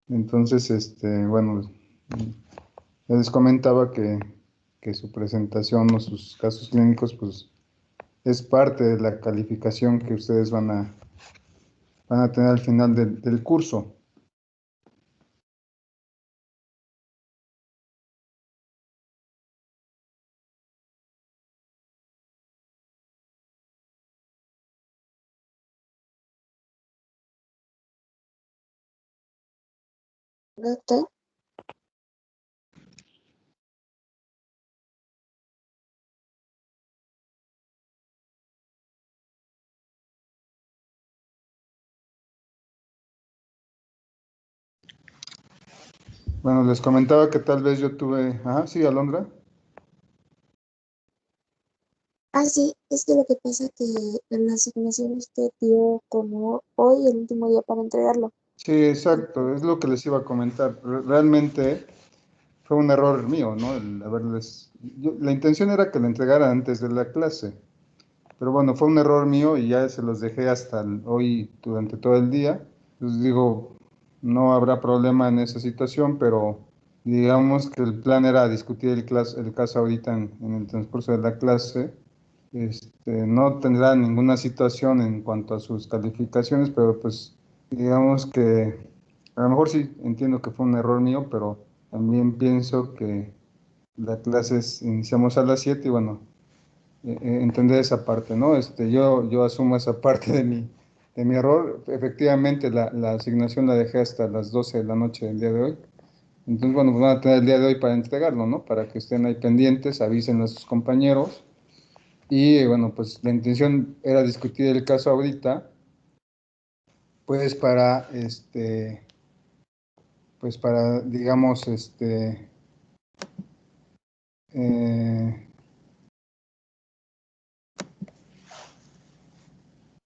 Entonces, bueno, les comentaba que su presentación o sus casos clínicos, pues, es parte de la calificación que ustedes van a tener al final del curso. Doctor, Bueno, les comentaba que tal vez yo tuve... Ajá, sí, Alondra. sí, es que lo que pasa que en la asignación usted dio como hoy el último día para entregarlo. Sí, exacto, es lo que les iba a comentar. Realmente fue un error mío, ¿no? El haberles... la intención era que lo entregara antes de la clase, pero bueno, fue un error mío y ya se los dejé hasta hoy durante todo el día. Entonces digo, no habrá problema en esa situación, pero digamos que el plan era discutir el caso ahorita en el transcurso de la clase. No tendrá ninguna situación en cuanto a sus calificaciones, pero pues digamos que a lo mejor sí entiendo que fue un error mío, pero también pienso que la clase iniciamos a las 7 y bueno, entender esa parte, ¿no? Yo asumo esa parte de mi error. Efectivamente, la asignación la dejé hasta las 12 de la noche del día de hoy. Entonces, bueno, pues van a tener el día de hoy para entregarlo, ¿no? Para que estén ahí pendientes, avisen a sus compañeros. Y bueno, pues la intención era discutir el caso ahorita, pues para, digamos, eh,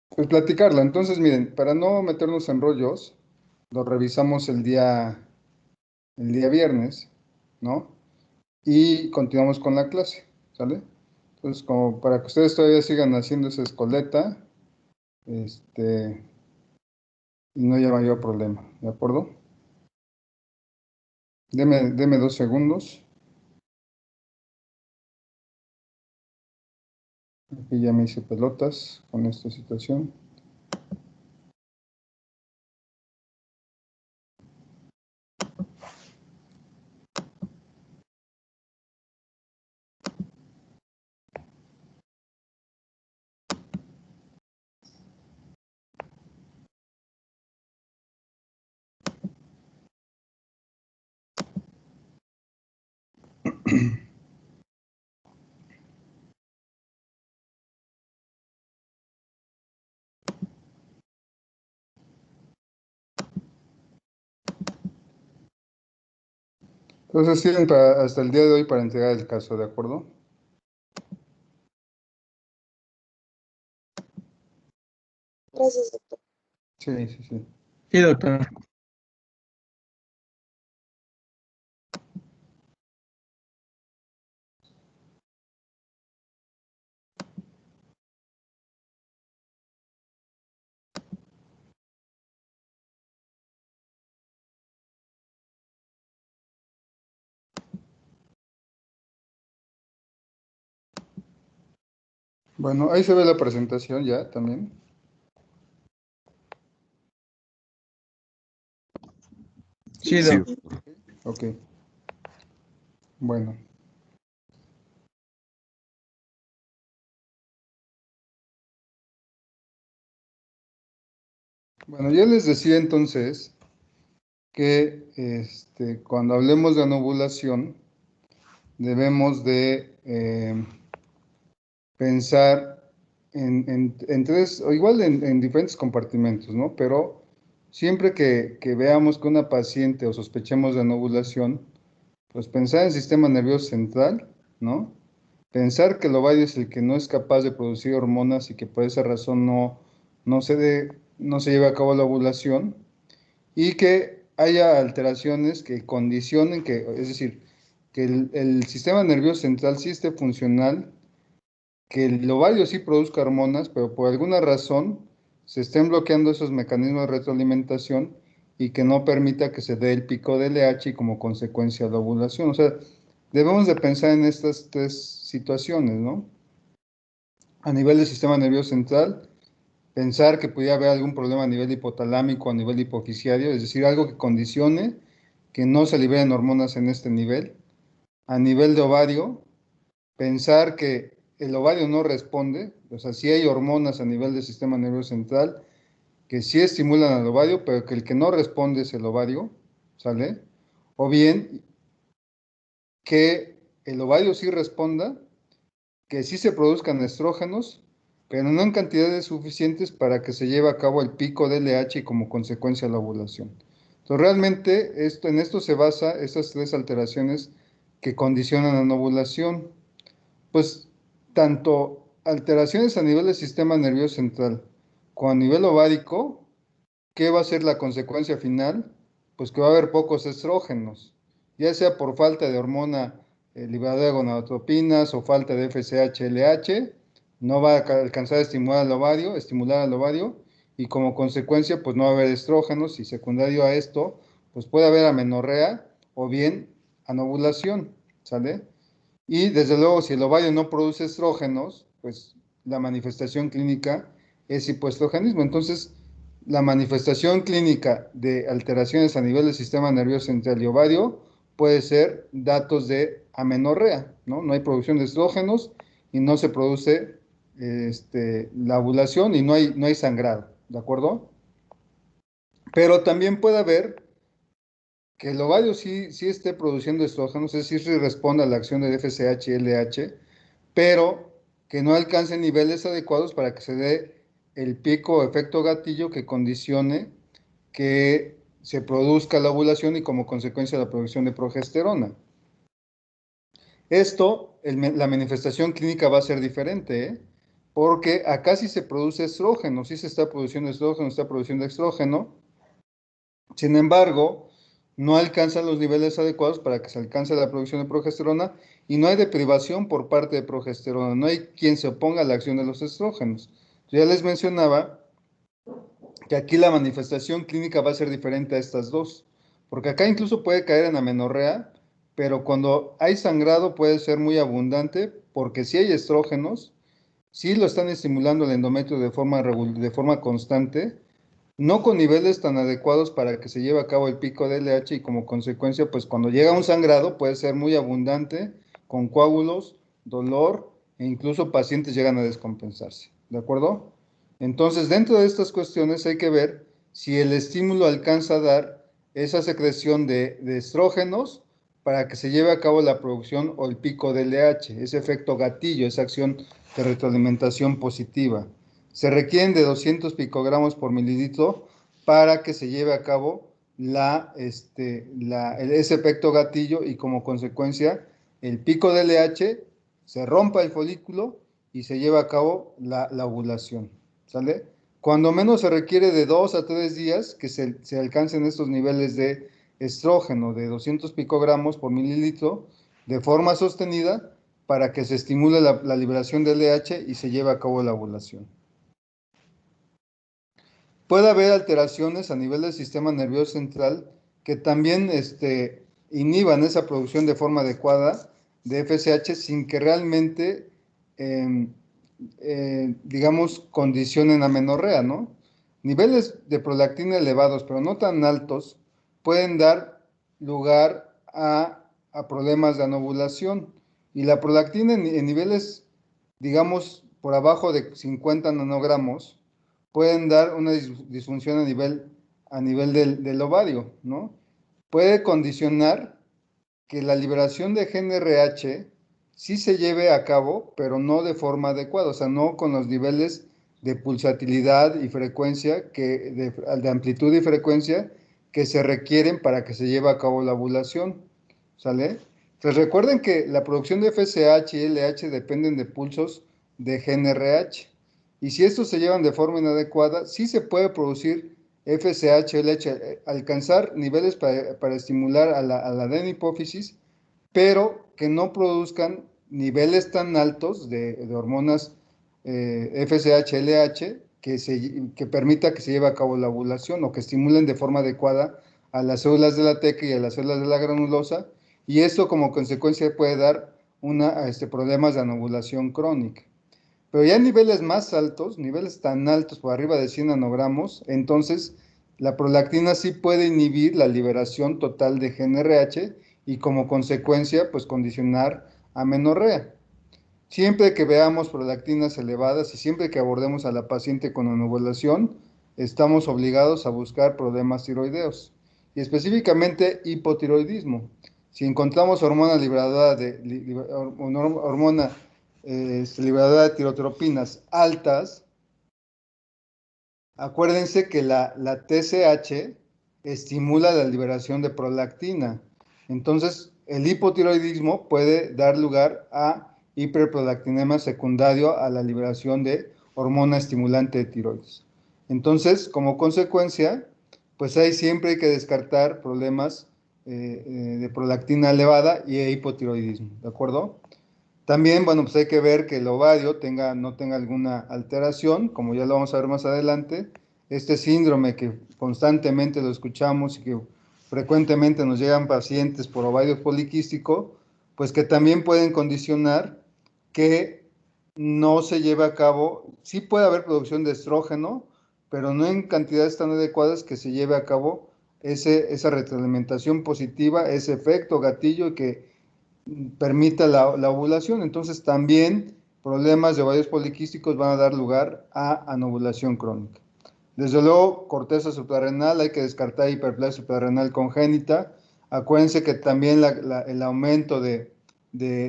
pues platicarlo. Entonces, miren, para no meternos en rollos, lo revisamos el día viernes, ¿no? Y continuamos con la clase, ¿sale? Entonces, como para que ustedes todavía sigan haciendo esa escoleta, este, y no haya mayor problema, ¿de acuerdo? Deme 2 segundos. Aquí ya me hice pelotas con esta situación. Entonces tienen hasta el día de hoy para entregar el caso, ¿de acuerdo? Gracias, doctor. Sí, sí, sí. Sí, doctor. Bueno, ahí se ve la presentación ya también. Sí, Sí, doctor. Ok, bueno. Bueno, yo les decía entonces que cuando hablemos de anovulación debemos de pensar en tres, o igual en diferentes compartimentos, ¿no? Pero siempre que veamos que una paciente o sospechemos de anovulación, pues pensar en el sistema nervioso central, ¿no? Pensar que el ovario es el que no es capaz de producir hormonas y que por esa razón no se lleve a cabo la ovulación y que haya alteraciones que condicionen es decir, que el sistema nervioso central sí esté funcional, que el ovario sí produzca hormonas, pero por alguna razón se estén bloqueando esos mecanismos de retroalimentación y que no permita que se dé el pico de LH y como consecuencia la ovulación. O sea, debemos de pensar en estas tres situaciones, ¿no? A nivel del sistema nervioso central, pensar que pudiera haber algún problema a nivel hipotalámico, a nivel hipofisiario, es decir, algo que condicione que no se liberen hormonas en este nivel. A nivel de ovario, pensar que el ovario no responde, o sea, sí hay hormonas a nivel del sistema nervioso central que sí estimulan al ovario, pero que el que no responde es el ovario, ¿sale? O bien que el ovario sí responda, que sí se produzcan estrógenos, pero no en cantidades suficientes para que se lleve a cabo el pico de LH y como consecuencia la ovulación. Entonces, realmente en esto se basa esas tres alteraciones que condicionan a la ovulación. Pues tanto alteraciones a nivel del sistema nervioso central como a nivel ovárico, ¿qué va a ser la consecuencia final? Pues que va a haber pocos estrógenos, ya sea por falta de hormona liberadora de gonadotropinas o falta de FSH-LH, no va a alcanzar a estimular al ovario y como consecuencia pues no va a haber estrógenos y secundario a esto pues puede haber amenorrea o bien anovulación, ¿sale? Y desde luego, si el ovario no produce estrógenos, pues la manifestación clínica es hipoestrogenismo. Entonces, la manifestación clínica de alteraciones a nivel del sistema nervioso central y ovario puede ser datos de amenorrea, ¿no? No hay producción de estrógenos y no se produce la ovulación y no hay sangrado, ¿de acuerdo? Pero también puede haber que el ovario sí esté produciendo estrógenos, es decir, sí responda a la acción del FSH y LH, pero que no alcance niveles adecuados para que se dé el pico o efecto gatillo que condicione que se produzca la ovulación y como consecuencia la producción de progesterona. La manifestación clínica va a ser diferente, ¿eh? Porque acá sí se produce estrógeno, sí se está produciendo estrógeno, está produciendo estrógeno. Sin embargo, no alcanzan los niveles adecuados para que se alcance la producción de progesterona y no hay deprivación por parte de progesterona, no hay quien se oponga a la acción de los estrógenos. Ya les mencionaba que aquí la manifestación clínica va a ser diferente a estas dos, porque acá incluso puede caer en amenorrea, pero cuando hay sangrado puede ser muy abundante, porque si hay estrógenos, sí lo están estimulando el endometrio de forma constante, no con niveles tan adecuados para que se lleve a cabo el pico de LH y como consecuencia, pues cuando llega un sangrado puede ser muy abundante, con coágulos, dolor e incluso pacientes llegan a descompensarse, ¿de acuerdo? Entonces, dentro de estas cuestiones hay que ver si el estímulo alcanza a dar esa secreción de estrógenos para que se lleve a cabo la producción o el pico de LH, ese efecto gatillo, esa acción de retroalimentación positiva. Se requieren de 200 picogramos por mililitro para que se lleve a cabo ese efecto gatillo y como consecuencia el pico de LH, se rompa el folículo y se lleva a cabo la ovulación, ¿sale? Cuando menos se requiere de 2 a 3 días que se alcancen estos niveles de estrógeno de 200 picogramos por mililitro de forma sostenida para que se estimule la liberación de LH y se lleve a cabo la ovulación. Puede haber alteraciones a nivel del sistema nervioso central que también inhiban esa producción de forma adecuada de FSH sin que realmente, digamos, condicionen amenorrea, ¿no? Niveles de prolactina elevados, pero no tan altos, pueden dar lugar a problemas de anovulación. Y la prolactina en niveles, digamos, por abajo de 50 nanogramos, pueden dar una disfunción a nivel del ovario, ¿no? Puede condicionar que la liberación de GnRH sí se lleve a cabo, pero no de forma adecuada, o sea, no con los niveles de pulsatilidad y frecuencia, de amplitud y frecuencia que se requieren para que se lleve a cabo la ovulación, ¿sale? Pues recuerden que la producción de FSH y LH dependen de pulsos de GnRH. Y si estos se llevan de forma inadecuada, sí se puede producir FSH, LH, alcanzar niveles para estimular a la adenopófisis, pero que no produzcan niveles tan altos de hormonas FSH, LH que permita que se lleve a cabo la ovulación o que estimulen de forma adecuada a las células de la teca y a las células de la granulosa, y esto como consecuencia puede dar problemas de anovulación crónica. Pero ya en niveles más altos, niveles tan altos por arriba de 100 nanogramos, entonces la prolactina sí puede inhibir la liberación total de GnRH y como consecuencia pues condicionar amenorrea. Siempre que veamos prolactinas elevadas y siempre que abordemos a la paciente con anovulación, estamos obligados a buscar problemas tiroideos y específicamente hipotiroidismo. Si encontramos hormona liberadora liberadora de tirotropinas altas, acuérdense que la TSH estimula la liberación de prolactina. Entonces, el hipotiroidismo puede dar lugar a hiperprolactinema secundario a la liberación de hormona estimulante de tiroides. Entonces, como consecuencia, pues ahí siempre hay que descartar problemas de prolactina elevada y hipotiroidismo, ¿de acuerdo? También, bueno, pues hay que ver que el ovario no tenga alguna alteración, como ya lo vamos a ver más adelante. Este síndrome que constantemente lo escuchamos y que frecuentemente nos llegan pacientes por ovario poliquístico, pues que también pueden condicionar que no se lleve a cabo, sí puede haber producción de estrógeno, pero no en cantidades tan adecuadas que se lleve a cabo esa retroalimentación positiva, ese efecto gatillo que permita la ovulación. Entonces también problemas de ovarios poliquísticos van a dar lugar a anovulación crónica. Desde luego, corteza suprarrenal, hay que descartar hiperplasia suprarrenal congénita. Acuérdense que también el aumento de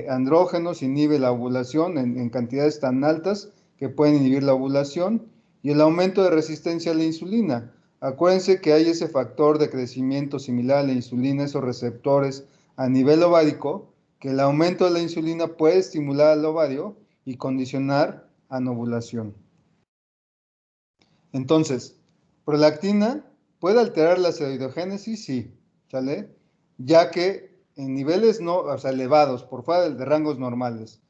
andrógenos inhibe la ovulación en cantidades tan altas que pueden inhibir la ovulación. Y el aumento de resistencia a la insulina. Acuérdense que hay ese factor de crecimiento similar a la insulina, esos receptores a nivel ovárico, que el aumento de la insulina puede estimular al ovario y condicionar anovulación. Entonces, prolactina puede alterar la tiroidogénesis, sí, ¿sale? Ya que en niveles no, o sea, elevados, por fuera de rangos normales,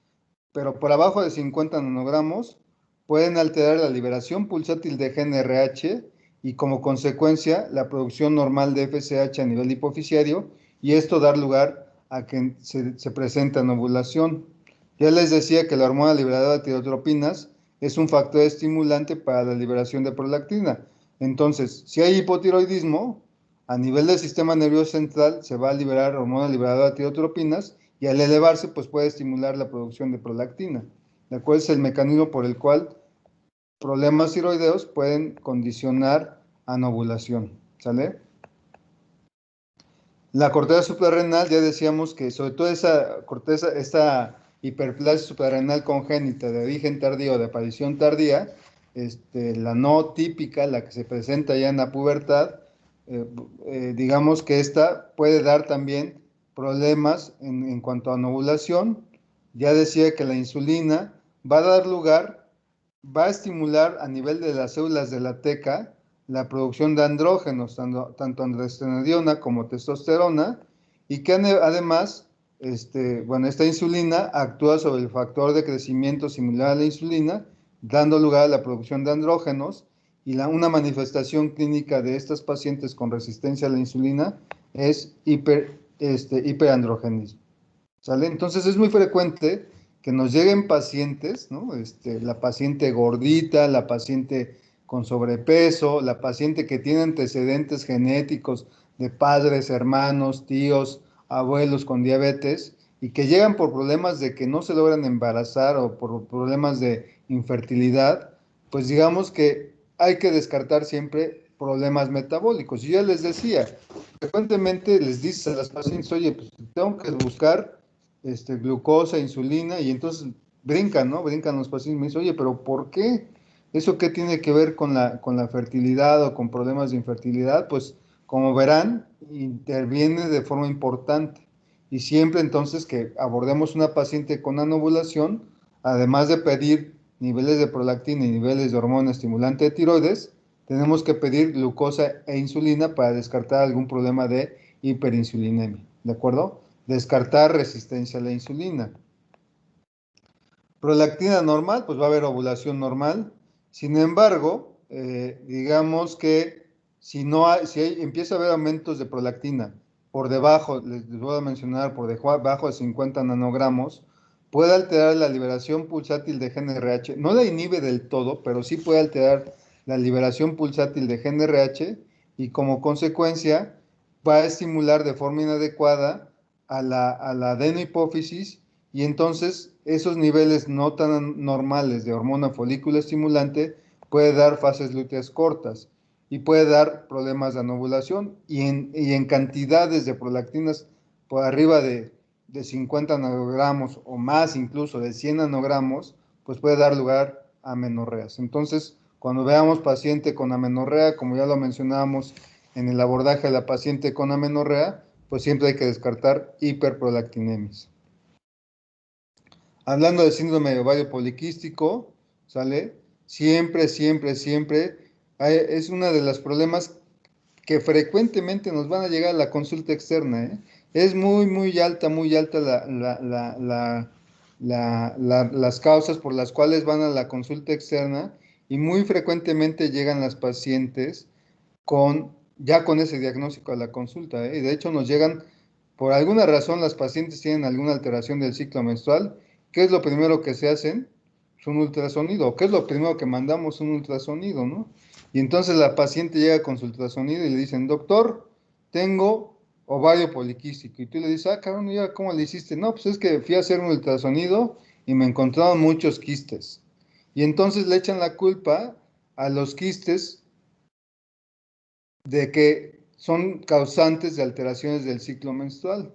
pero por abajo de 50 nanogramos, pueden alterar la liberación pulsátil de GnRH y como consecuencia la producción normal de FSH a nivel hipofisiario, y esto dar lugar a que se presente anovulación. Ya les decía que la hormona liberadora de tirotropinas es un factor estimulante para la liberación de prolactina. Entonces, si hay hipotiroidismo, a nivel del sistema nervioso central se va a liberar hormona liberadora de tirotropinas y al elevarse pues puede estimular la producción de prolactina. ¿De acuerdo? Es el mecanismo por el cual problemas tiroideos pueden condicionar anovulación. ¿Sale? La corteza suprarrenal, ya decíamos que sobre todo esa corteza, esta hiperplasia suprarrenal congénita de origen tardío, de aparición tardía, la no típica, la que se presenta ya en la pubertad, digamos que esta puede dar también problemas en cuanto a anovulación. Ya decía que la insulina va a dar lugar, va a estimular a nivel de las células de la teca la producción de andrógenos, tanto androstenediona como testosterona, y que además, esta insulina actúa sobre el factor de crecimiento similar a la insulina, dando lugar a la producción de andrógenos, y una manifestación clínica de estas pacientes con resistencia a la insulina es hiperandrogenismo. ¿Sale? Entonces es muy frecuente que nos lleguen pacientes, ¿no? La paciente gordita, la paciente con sobrepeso, la paciente que tiene antecedentes genéticos de padres, hermanos, tíos, abuelos con diabetes y que llegan por problemas de que no se logran embarazar o por problemas de infertilidad, pues digamos que hay que descartar siempre problemas metabólicos. Y ya les decía, frecuentemente les dices a las pacientes, oye, pues tengo que buscar glucosa, insulina, y entonces brincan, ¿no? Brincan los pacientes y me dicen, oye, pero ¿por qué? ¿Eso qué tiene que ver con la fertilidad o con problemas de infertilidad? Pues como verán, interviene de forma importante. Y siempre entonces que abordemos una paciente con anovulación, además de pedir niveles de prolactina y niveles de hormona estimulante de tiroides, tenemos que pedir glucosa e insulina para descartar algún problema de hiperinsulinemia, ¿de acuerdo? Descartar resistencia a la insulina. Prolactina normal, pues va a haber ovulación normal. Sin embargo, digamos que empieza a haber aumentos de prolactina por debajo, les voy a mencionar, por debajo de 50 nanogramos, puede alterar la liberación pulsátil de GnRH. No la inhibe del todo, pero sí puede alterar la liberación pulsátil de GnRH y como consecuencia va a estimular de forma inadecuada a la adenohipófisis y entonces esos niveles no tan normales de hormona folículo estimulante puede dar fases lúteas cortas y puede dar problemas de anovulación y en cantidades de prolactinas por arriba de 50 nanogramos o más incluso de 100 nanogramos, pues puede dar lugar a amenorreas. Entonces, cuando veamos paciente con amenorrea, como ya lo mencionábamos en el abordaje de la paciente con amenorrea, pues siempre hay que descartar hiperprolactinemis. Hablando del síndrome de ovario poliquístico, ¿sale? Siempre, siempre, siempre es uno de los problemas que frecuentemente nos van a llegar a la consulta externa, ¿eh? Es muy, muy alta las causas por las cuales van a la consulta externa y muy frecuentemente llegan las pacientes ya con ese diagnóstico a la consulta, ¿eh? Y de hecho nos llegan, por alguna razón las pacientes tienen alguna alteración del ciclo menstrual. ¿Qué es lo primero que se hacen? Es un ultrasonido. ¿Qué es lo primero que mandamos? Un ultrasonido, ¿no? Y entonces la paciente llega con su ultrasonido y le dicen, doctor, tengo ovario poliquístico. Y tú le dices, ah, cabrón, ¿ya cómo le hiciste? No, pues es que fui a hacer un ultrasonido y me encontraron muchos quistes. Y entonces le echan la culpa a los quistes de que son causantes de alteraciones del ciclo menstrual.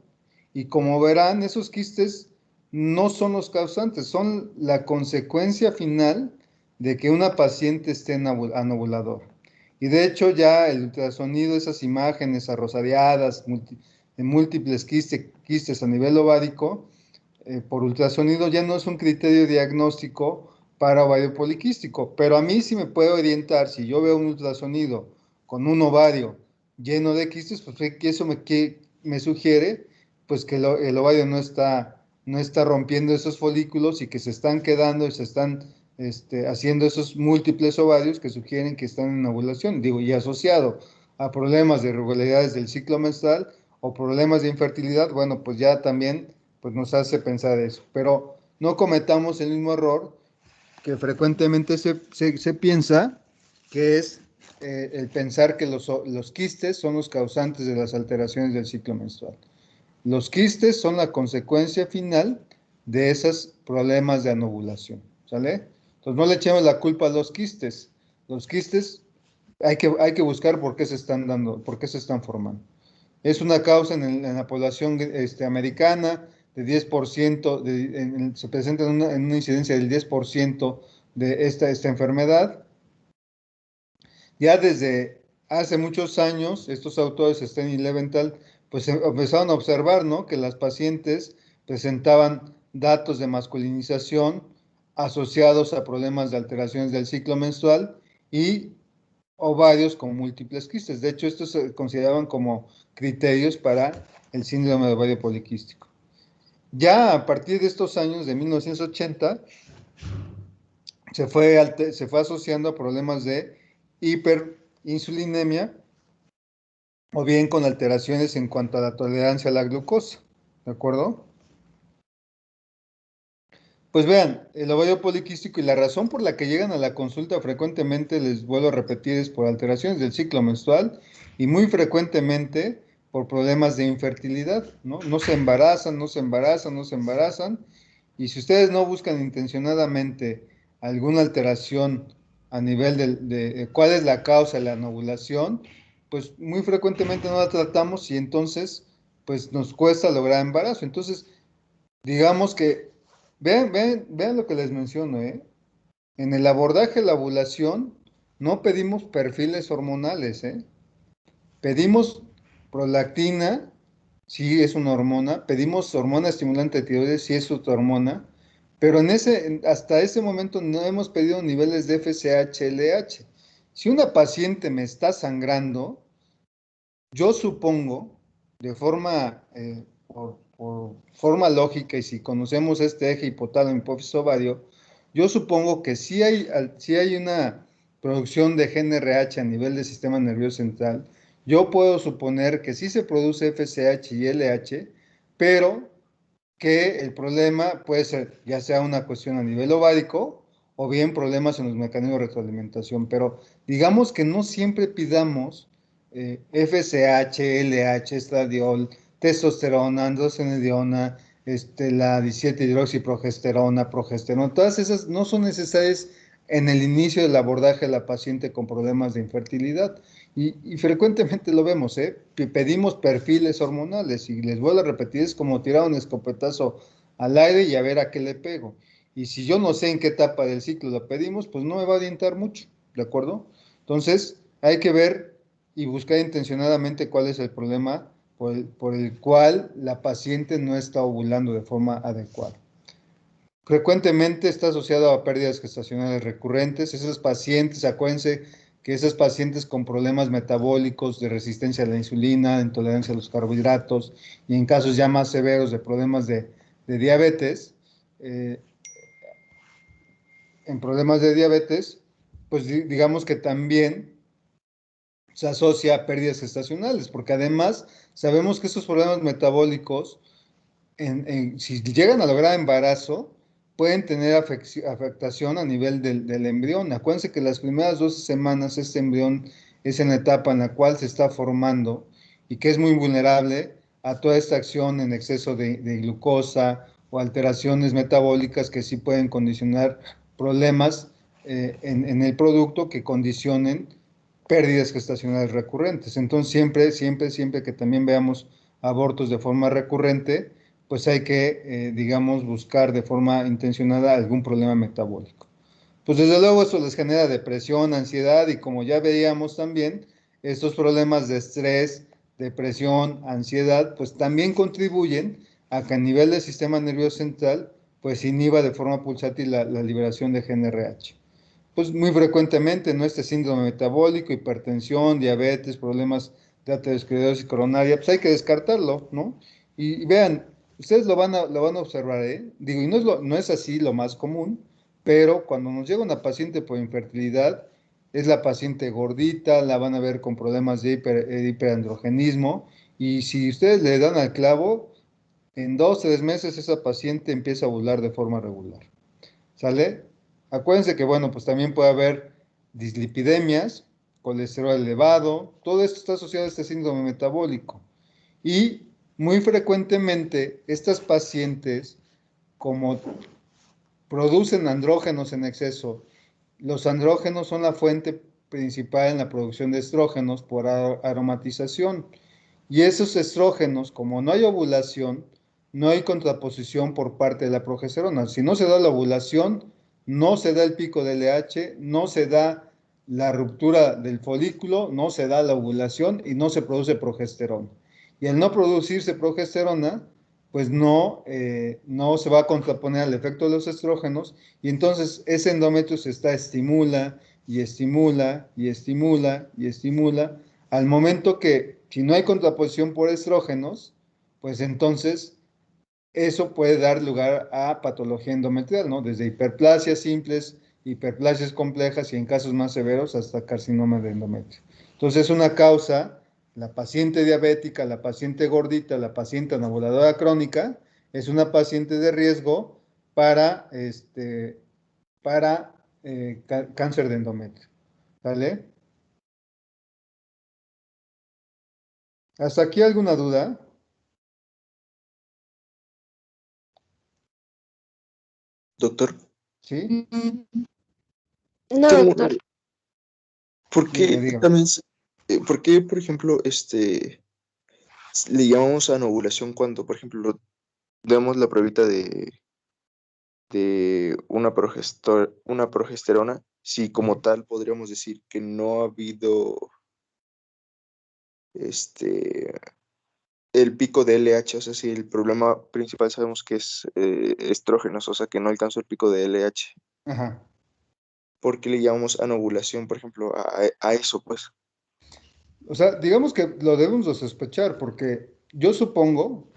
Y como verán, esos quistes no son los causantes, son la consecuencia final de que una paciente esté anovuladora. Y de hecho ya el ultrasonido, esas imágenes arrosadiadas, de múltiples quistes a nivel ovárico, por ultrasonido ya no es un criterio diagnóstico para ovario poliquístico, pero a mí sí me puede orientar, si yo veo un ultrasonido con un ovario lleno de quistes, pues que eso me sugiere pues que el ovario no está rompiendo esos folículos y que se están quedando y se están haciendo esos múltiples ovarios que sugieren que están en ovulación, digo, y asociado a problemas de irregularidades del ciclo menstrual o problemas de infertilidad, bueno, pues ya también pues nos hace pensar eso. Pero no cometamos el mismo error que frecuentemente se piensa, que es el pensar que los quistes son los causantes de las alteraciones del ciclo menstrual. Los quistes son la consecuencia final de esos problemas de anovulación, ¿sale? Entonces no le echemos la culpa a los quistes. Los quistes hay que buscar por qué se están dando, por qué se están formando. Es una causa en la población americana de 10%, se presenta en una incidencia del 10% de esta enfermedad. Ya desde hace muchos años, estos autores, Sten y Leventhal, pues empezaron a observar, ¿no?, que las pacientes presentaban datos de masculinización asociados a problemas de alteraciones del ciclo menstrual y ovarios con múltiples quistes. De hecho, estos se consideraban como criterios para el síndrome de ovario poliquístico. Ya a partir de estos años de 1980, se fue asociando a problemas de hiperinsulinemia o bien con alteraciones en cuanto a la tolerancia a la glucosa, ¿de acuerdo? Pues vean, el ovario poliquístico y la razón por la que llegan a la consulta frecuentemente, les vuelvo a repetir, es por alteraciones del ciclo menstrual y muy frecuentemente por problemas de infertilidad, ¿no? No se embarazan, no se embarazan, no se embarazan. Y si ustedes no buscan intencionadamente alguna alteración a nivel de cuál es la causa de la anovulación, pues muy frecuentemente no la tratamos y entonces pues nos cuesta lograr embarazo. Entonces, digamos que vean lo que les menciono, ¿eh? En el abordaje de la ovulación no pedimos perfiles hormonales, ¿eh? Pedimos prolactina, si es una hormona, pedimos hormona estimulante de tiroides, si es otra hormona, pero hasta ese momento no hemos pedido niveles de FSH-LH. Si una paciente me está sangrando, yo supongo, por forma lógica, y si conocemos este eje hipotálamo hipófisis ovario, yo supongo que si hay una producción de GNRH a nivel del sistema nervioso central. Yo puedo suponer que sí se produce FSH y LH, pero que el problema puede ser ya sea una cuestión a nivel ovárico o bien problemas en los mecanismos de retroalimentación, pero digamos que no siempre pidamos FSH, LH, estradiol, testosterona, androstenediona, la 17-hidroxiprogesterona, progesterona, todas esas no son necesarias en el inicio del abordaje de la paciente con problemas de infertilidad. Y frecuentemente lo vemos, ¿eh? Pedimos perfiles hormonales y les vuelvo a repetir, es como tirar un escopetazo al aire y a ver a qué le pego. Y si yo no sé en qué etapa del ciclo lo pedimos, pues no me va a orientar mucho, ¿de acuerdo? Entonces, hay que ver y buscar intencionadamente cuál es el problema por el cual la paciente no está ovulando de forma adecuada. Frecuentemente está asociado a pérdidas gestacionales recurrentes. Esas pacientes, acuérdense que esas pacientes con problemas metabólicos de resistencia a la insulina, intolerancia a los carbohidratos y en casos ya más severos de problemas de diabetes, eh, en problemas de diabetes, pues digamos que también se asocia a pérdidas gestacionales, porque además sabemos que esos problemas metabólicos si llegan a lograr embarazo, pueden tener afectación a nivel del embrión. Acuérdense que las primeras 12 semanas este embrión es en la etapa en la cual se está formando y que es muy vulnerable a toda esta acción en exceso de glucosa o alteraciones metabólicas que sí pueden condicionar problemas en el producto que condicionen pérdidas gestacionales recurrentes. Entonces, siempre que también veamos abortos de forma recurrente, pues hay que, digamos, buscar de forma intencionada algún problema metabólico. Pues desde luego esto les genera depresión, ansiedad y como ya veíamos también, estos problemas de estrés, depresión, ansiedad, pues también contribuyen a que a nivel del sistema nervioso central, pues inhiba de forma pulsátil la liberación de GNRH. Pues muy frecuentemente, ¿no? Este síndrome metabólico, hipertensión, diabetes, problemas de aterosclerosis coronaria, pues hay que descartarlo, ¿no? Y vean, ustedes lo van a observar, ¿eh? Digo, y no es así lo más común, pero cuando nos llega una paciente por infertilidad, es la paciente gordita, la van a ver con problemas de hiperandrogenismo, y si ustedes le dan al clavo, en 2, 3 meses esa paciente empieza a ovular de forma regular. ¿Sale? Acuérdense que, bueno, pues también puede haber dislipidemias, colesterol elevado, todo esto está asociado a este síndrome metabólico. Y muy frecuentemente estas pacientes, como producen andrógenos en exceso, los andrógenos son la fuente principal en la producción de estrógenos por aromatización. Y esos estrógenos, como no hay ovulación, no hay contraposición por parte de la progesterona. Si no se da la ovulación, no se da el pico de LH, no se da la ruptura del folículo, no se da la ovulación y no se produce progesterona. Y al no producirse progesterona, pues no se va a contraponer al efecto de los estrógenos y entonces ese endometrio se está estimula y estimula y estimula y estimula al momento que si no hay contraposición por estrógenos, pues entonces eso puede dar lugar a patología endometrial, ¿no? Desde hiperplasias simples, hiperplasias complejas y en casos más severos hasta carcinoma de endometrio. Entonces es una causa, la paciente diabética, la paciente gordita, la paciente anovulatoria crónica, es una paciente de riesgo para, cáncer de endometrio. ¿Vale? ¿Hasta aquí alguna duda? Doctor, ¿Sí? No, tengo doctor. ¿por Dígame, qué dígame. también, por qué, por ejemplo, le llamamos a anovulación cuando, por ejemplo, damos la pruebita de una progesterona, si como tal podríamos decir que no ha habido este el pico de LH, o sea, si el problema principal sabemos que es estrógenos, o sea, que no alcanzó el pico de LH, Ajá. ¿por qué le llamamos anovulación, por ejemplo, a eso, pues? O sea, digamos que lo debemos de sospechar porque yo supongo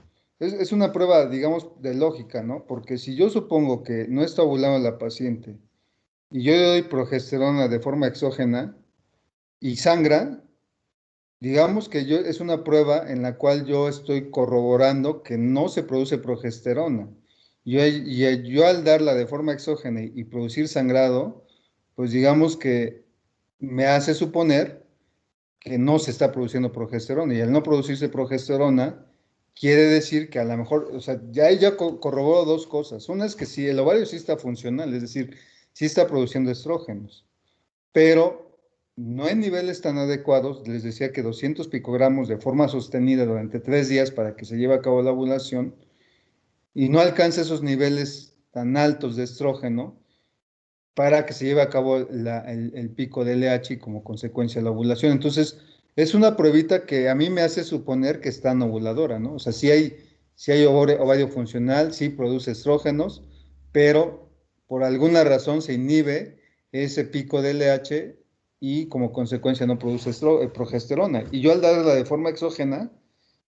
Es una prueba, digamos, de lógica, ¿no? Porque si yo supongo que no está ovulando la paciente y yo le doy progesterona de forma exógena y sangra, digamos que es una prueba en la cual yo estoy corroborando que no se produce progesterona. Yo al darla de forma exógena y producir sangrado, pues digamos que me hace suponer que no se está produciendo progesterona. Y al no producirse progesterona, quiere decir que a lo mejor, o sea, ya corroboró dos cosas. Una es que si el ovario sí está funcional, es decir, sí está produciendo estrógenos, pero no en niveles tan adecuados. Les decía que 200 picogramos de forma sostenida durante 3 días para que se lleve a cabo la ovulación y no alcanza esos niveles tan altos de estrógeno para que se lleve a cabo el pico de LH y como consecuencia la ovulación. Entonces, es una pruebita que a mí me hace suponer que está ovuladora, ¿no? O sea, si hay ovario funcional, sí produce estrógenos, pero por alguna razón se inhibe ese pico de LH y como consecuencia no produce progesterona. Y yo al darla de forma exógena,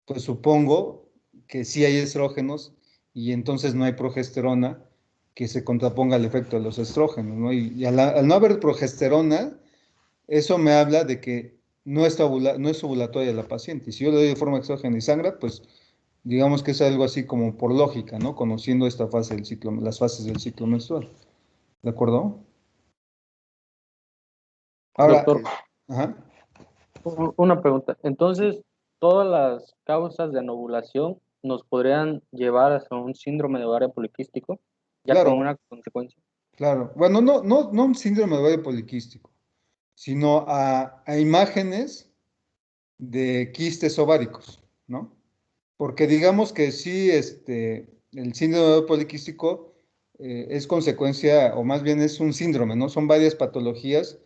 pues supongo que sí hay estrógenos y entonces no hay progesterona que se contraponga al efecto de los estrógenos, ¿no? Y al no haber progesterona, eso me habla de que no es ovulatoria la paciente. Y si yo le doy de forma exógena y sangra, pues digamos que es algo así como por lógica, ¿no? Conociendo esta fase del ciclo, las fases del ciclo menstrual. ¿De acuerdo? Ahora, Doctor, ajá, una pregunta. Entonces, ¿todas las causas de anovulación nos podrían llevar hacia un síndrome de ovario poliquístico, ya como claro, una consecuencia? claro. Bueno, no un síndrome de ovario poliquístico, sino a imágenes de quistes ováricos, ¿no? Porque digamos que sí, el síndrome poliquístico es consecuencia, o más bien es un síndrome, ¿no? Son varias patologías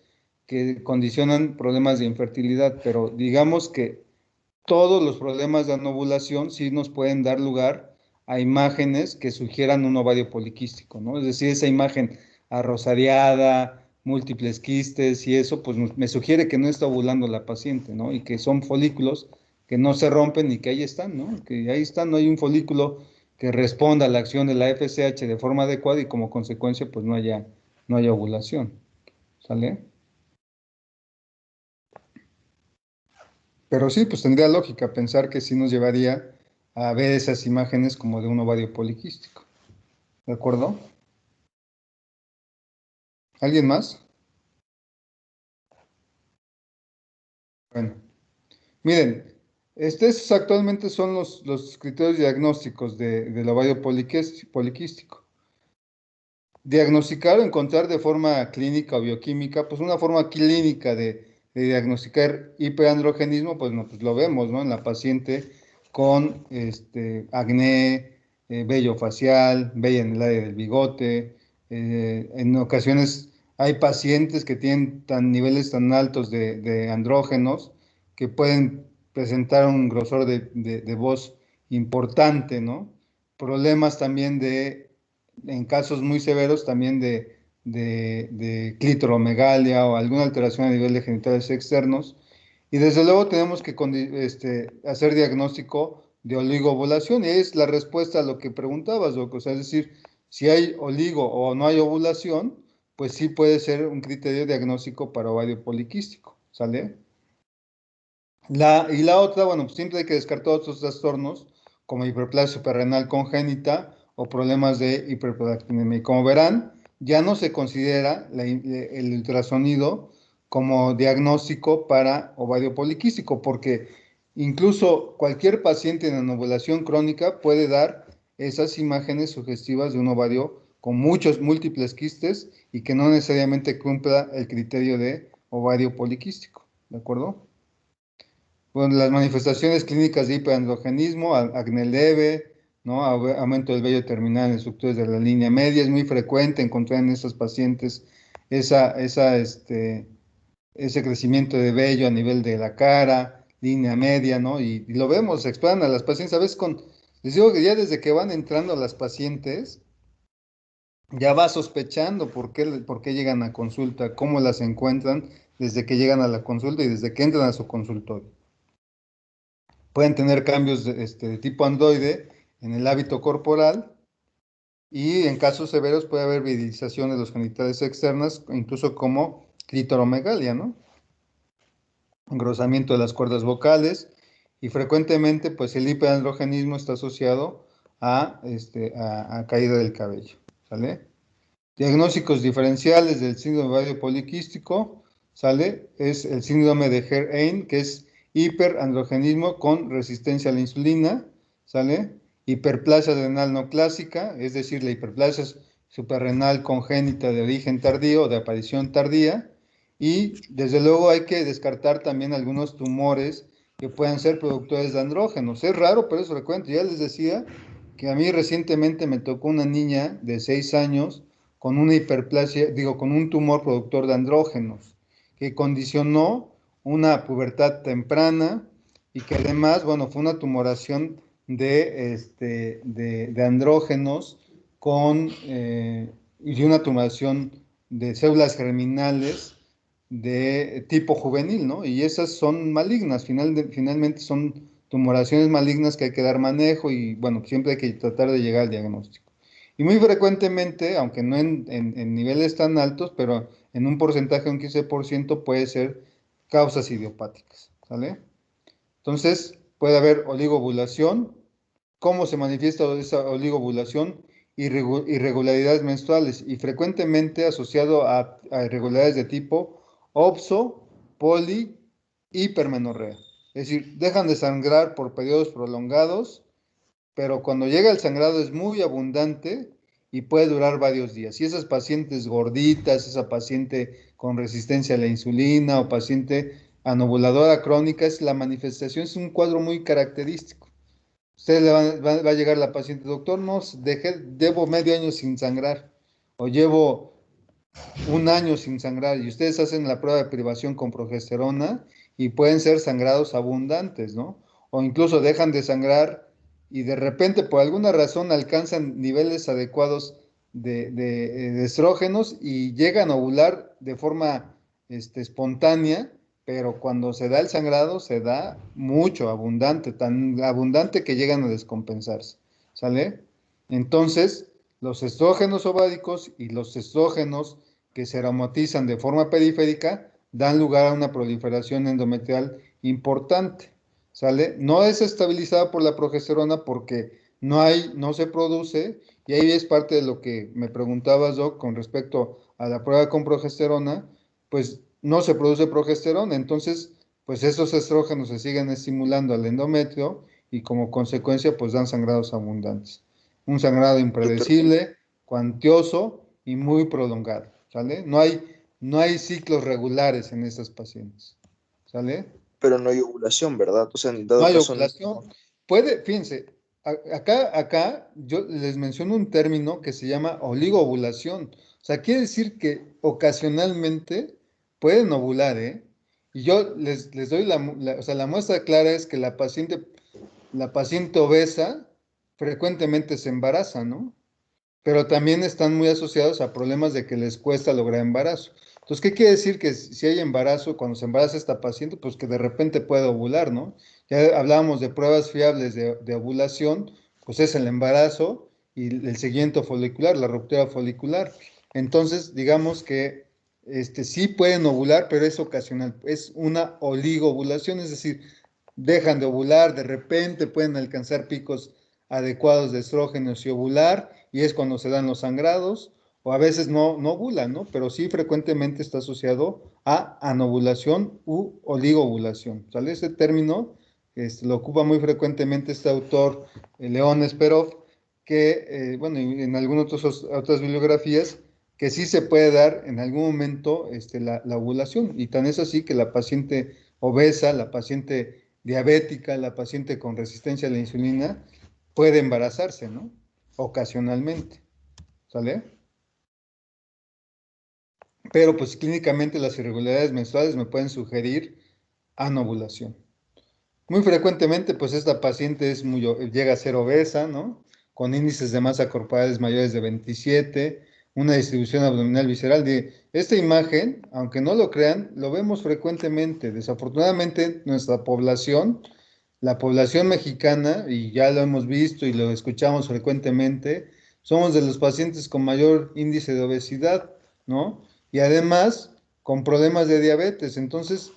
que condicionan problemas de infertilidad, pero digamos que todos los problemas de anovulación sí nos pueden dar lugar a imágenes que sugieran un ovario poliquístico, ¿no? Es decir, esa imagen arrosariada, múltiples quistes y eso, pues me sugiere que no está ovulando la paciente, ¿no? Y que son folículos que no se rompen y que ahí están, ¿no? Que ahí están, no hay un folículo que responda a la acción de la FSH de forma adecuada y como consecuencia, pues no haya ovulación, ¿sale? Pero sí, pues tendría lógica pensar que sí nos llevaría a ver esas imágenes como de un ovario poliquístico. ¿De acuerdo? ¿Alguien más? Bueno, miren, estos actualmente son los criterios diagnósticos del ovario poliquístico. Diagnosticar o encontrar de forma clínica o bioquímica, pues una forma clínica de diagnosticar hiperandrogenismo, pues, no, pues lo vemos, ¿no? En la paciente con acné, vello facial, vello en el área del bigote. En ocasiones hay pacientes que tienen niveles tan altos de andrógenos que pueden presentar un grosor de voz importante, ¿no? Problemas también en casos muy severos también de clítoromegalia o alguna alteración a nivel de genitales externos. Y desde luego tenemos que hacer diagnóstico de oligoovulación y es la respuesta a lo que preguntabas, Doc. O sea, es decir, si hay oligo o no hay ovulación, pues sí puede ser un criterio diagnóstico para ovario poliquístico, ¿sale? Y la otra, bueno, pues siempre hay que descartar otros trastornos como hiperplasia suprarrenal congénita o problemas de hiperprolactinemia. Y como verán, ya no se considera el ultrasonido como diagnóstico para ovario poliquístico, porque incluso cualquier paciente en anovulación crónica puede dar esas imágenes sugestivas de un ovario con muchos múltiples quistes y que no necesariamente cumpla el criterio de ovario poliquístico. ¿De acuerdo? Bueno, las manifestaciones clínicas de hiperandrogenismo, acné leve, ¿no? Aumento del vello terminal en estructuras de la línea media, es muy frecuente encontrar en estos pacientes ese crecimiento de vello a nivel de la cara, línea media, ¿no? Y lo vemos, se exploran a las pacientes, a veces les digo que ya desde que van entrando las pacientes, ya va sospechando por qué llegan a consulta, cómo las encuentran desde que llegan a la consulta y desde que entran a su consultorio. Pueden tener cambios de tipo androide en el hábito corporal, y en casos severos puede haber viridización de los genitales externas, incluso como clitoromegalia, ¿no? Engrosamiento de las cuerdas vocales, y frecuentemente pues el hiperandrogenismo está asociado a caída del cabello, ¿sale? Diagnósticos diferenciales del síndrome ovario poliquístico, ¿sale? Es el síndrome de Hare-Einl, que es hiperandrogenismo con resistencia a la insulina, ¿sale? Hiperplasia renal no clásica, es decir, la hiperplasia suprarrenal congénita de origen tardío, de aparición tardía, y desde luego hay que descartar también algunos tumores que puedan ser productores de andrógenos. Es raro, pero es frecuente. Ya les decía que a mí recientemente me tocó una niña de 6 años con una hiperplasia, digo, con un tumor productor de andrógenos, que condicionó una pubertad temprana y que además, bueno, fue una tumoración de andrógenos y una tumoración de células germinales de tipo juvenil, ¿no? Y esas son malignas, finalmente son tumoraciones malignas que hay que dar manejo y, bueno, siempre hay que tratar de llegar al diagnóstico. Y muy frecuentemente, aunque no en niveles tan altos, pero en un porcentaje de un 15% puede ser causas idiopáticas, ¿sale? Entonces, puede haber oligovulación. ¿Cómo se manifiesta esa oligovulación? Irregularidades menstruales y frecuentemente asociado a irregularidades de tipo OPSO, poli, hipermenorrea. Es decir, dejan de sangrar por periodos prolongados, pero cuando llega el sangrado es muy abundante y puede durar varios días. Y esas pacientes gorditas, esa paciente con resistencia a la insulina o paciente anovuladora crónica, es la manifestación, es un cuadro muy característico. Usted va a llegar la paciente, doctor, no, llevo medio año sin sangrar o llevo un año sin sangrar y ustedes hacen la prueba de privación con progesterona y pueden ser sangrados abundantes, ¿no? O incluso dejan de sangrar y de repente por alguna razón alcanzan niveles adecuados de estrógenos y llegan a ovular de forma espontánea, pero cuando se da el sangrado se da mucho, abundante, tan abundante que llegan a descompensarse, ¿sale? Entonces, los estrógenos ováricos y los estrógenos que se aromatizan de forma periférica dan lugar a una proliferación endometrial importante, ¿sale? No es estabilizada por la progesterona porque no se produce, y ahí es parte de lo que me preguntabas, Doc, con respecto a la prueba con progesterona, pues no se produce progesterona, entonces, pues esos estrógenos se siguen estimulando al endometrio y como consecuencia, pues dan sangrados abundantes. Un sangrado Doctor, impredecible, cuantioso y muy prolongado, ¿sale? No hay ciclos regulares en estas pacientes, ¿sale? pero no hay ovulación, ¿verdad? O sea, en No dado hay caso, ovulación. Fíjense, acá yo les menciono un término que se llama oligoovulación. O sea, quiere decir que ocasionalmente pueden ovular, ¿eh? Y yo les doy o sea, la muestra clara es que la paciente obesa frecuentemente se embaraza, ¿no? Pero también están muy asociados a problemas de que les cuesta lograr embarazo. Entonces, ¿qué quiere decir? Que si hay embarazo, cuando se embaraza esta paciente, pues que de repente puede ovular, ¿no? Ya hablábamos de pruebas fiables de ovulación, pues es el embarazo y el seguimiento folicular, la ruptura folicular. Entonces, digamos que sí pueden ovular, pero es ocasional, es una oligovulación, es decir, dejan de ovular, de repente pueden alcanzar picos adecuados de estrógenos y ovular, y es cuando se dan los sangrados, o a veces no ovulan, ¿no? Pero sí frecuentemente está asociado a anovulación u oligovulación, ¿sale? Ese término lo ocupa muy frecuentemente este autor, León Esperov, que, bueno, y en algunas otras bibliografías, que sí se puede dar en algún momento la ovulación, y tan es así que la paciente obesa, la paciente diabética, la paciente con resistencia a la insulina, puede embarazarse, ¿no? Ocasionalmente, ¿sale? Pero pues clínicamente las irregularidades menstruales me pueden sugerir anovulación. Muy frecuentemente, pues esta paciente llega a ser obesa, ¿no? Con índices de masa corporal mayores de 27, una distribución abdominal visceral. Esta imagen, aunque no lo crean, lo vemos frecuentemente. Desafortunadamente, nuestra población la población mexicana, y ya lo hemos visto y lo escuchamos frecuentemente, somos de los pacientes con mayor índice de obesidad, ¿no? Y además con problemas de diabetes. Entonces,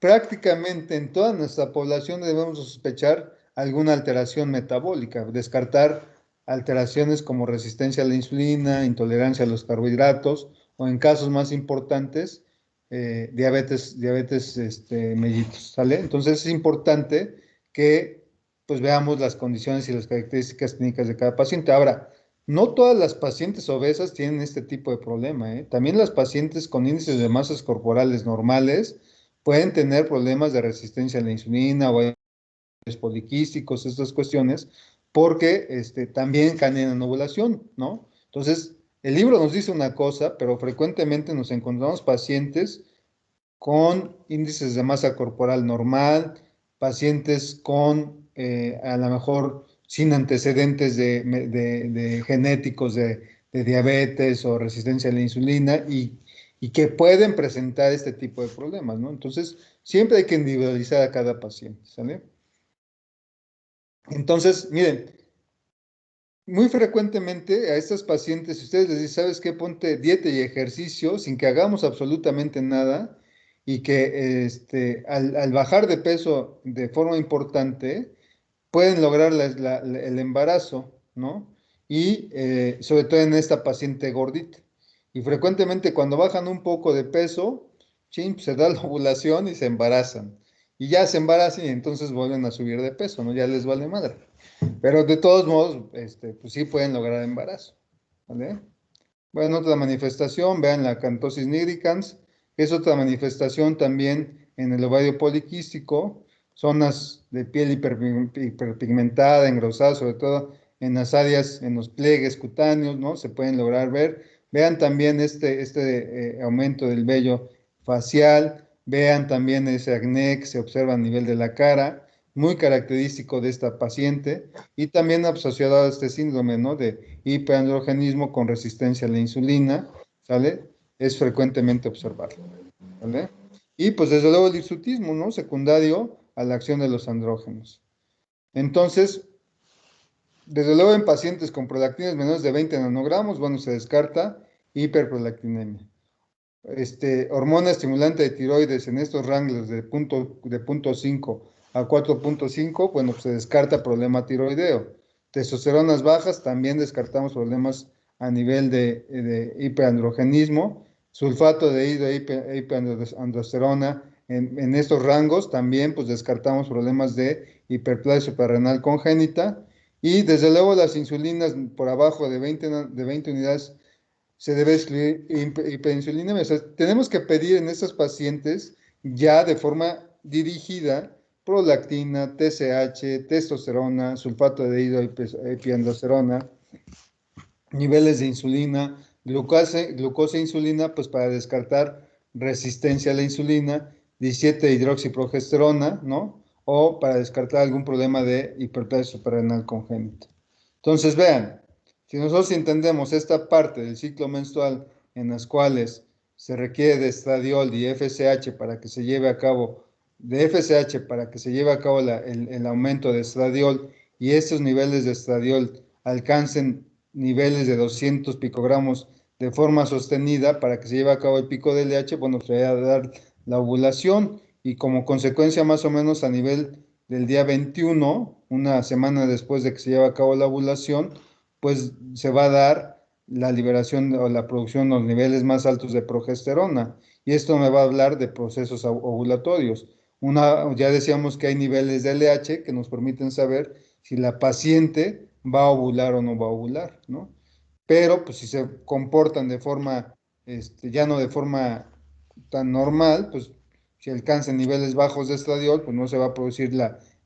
prácticamente en toda nuestra población debemos sospechar alguna alteración metabólica, descartar alteraciones como resistencia a la insulina, intolerancia a los carbohidratos o en casos más importantes, diabetes mellitus, ¿sale? Entonces es importante que pues veamos las condiciones y las características clínicas de cada paciente. Ahora, no todas las pacientes obesas tienen este tipo de problema, ¿eh? También las pacientes con índices de masas corporales normales pueden tener problemas de resistencia a la insulina o poliquísticos, estas cuestiones, porque también caen en ovulación, ¿no? Entonces, el libro nos dice una cosa, pero frecuentemente nos encontramos pacientes con índices de masa corporal normal, pacientes con a lo mejor sin antecedentes de genéticos de diabetes o resistencia a la insulina y que pueden presentar este tipo de problemas, ¿no? Entonces, siempre hay que individualizar a cada paciente, ¿sale? Entonces, miren, muy frecuentemente a estos pacientes, si ustedes les dicen, ¿sabes qué? Ponte dieta y ejercicio sin que hagamos absolutamente nada y que al bajar de peso de forma importante pueden lograr el embarazo, ¿no? Y sobre todo en esta paciente gordita. Y frecuentemente cuando bajan un poco de peso, chin, se da la ovulación y se embarazan. Y ya se embarazan y entonces vuelven a subir de peso, ¿no? Ya les vale madre. Pero de todos modos, pues sí pueden lograr embarazo, ¿vale? Bueno, otra manifestación, vean la cantosis nigricans, es otra manifestación también en el ovario poliquístico, zonas de piel hiperpigmentada, engrosada, sobre todo en las áreas, en los pliegues cutáneos, ¿no? Se pueden lograr ver. Vean también aumento del vello facial, vean también ese acné que se observa a nivel de la cara, muy característico de esta paciente, y también asociado a este síndrome, ¿no? De hiperandrogenismo con resistencia a la insulina, ¿sale? Es frecuentemente observado, ¿vale? Y pues desde luego el hirsutismo, ¿no? Secundario a la acción de los andrógenos. Entonces, desde luego en pacientes con prolactinas menores de 20 nanogramos, bueno, se descarta hiperprolactinemia. Hormona estimulante de tiroides en estos rangos de punto 5 a 4.5, bueno, pues se descarta problema tiroideo. Testosteronas bajas, también descartamos problemas a nivel de hiperandrogenismo. Sulfato de hidro e hiperandrosterona en estos rangos, también pues descartamos problemas de hiperplasia suprarrenal congénita. Y desde luego las insulinas por abajo de 20 unidades se debe excluir hiperinsulinemia. O sea, tenemos que pedir en estos pacientes ya de forma dirigida prolactina, TSH, testosterona, sulfato de hidroepiandrosterona, niveles de insulina, glucosa e insulina, pues para descartar resistencia a la insulina, 17 hidroxiprogesterona, ¿no? O para descartar algún problema de hiperplasia suprarrenal congénita. Entonces, vean, si nosotros entendemos esta parte del ciclo menstrual en las cuales se requiere de estradiol y FSH para que se lleve a cabo, el aumento de estradiol y estos niveles de estradiol alcancen niveles de 200 picogramos de forma sostenida para que se lleve a cabo el pico de LH, bueno, se va a dar la ovulación y como consecuencia más o menos a nivel del día 21, una semana después de que se lleve a cabo la ovulación, pues se va a dar la liberación o la producción de los niveles más altos de progesterona. Y esto me va a hablar de procesos ovulatorios. Ya decíamos que hay niveles de LH que nos permiten saber si la paciente va a ovular o no va a ovular, ¿no? Pero pues si se comportan de forma, ya no de forma tan normal, pues si alcanzan niveles bajos de estradiol, pues no se va a producir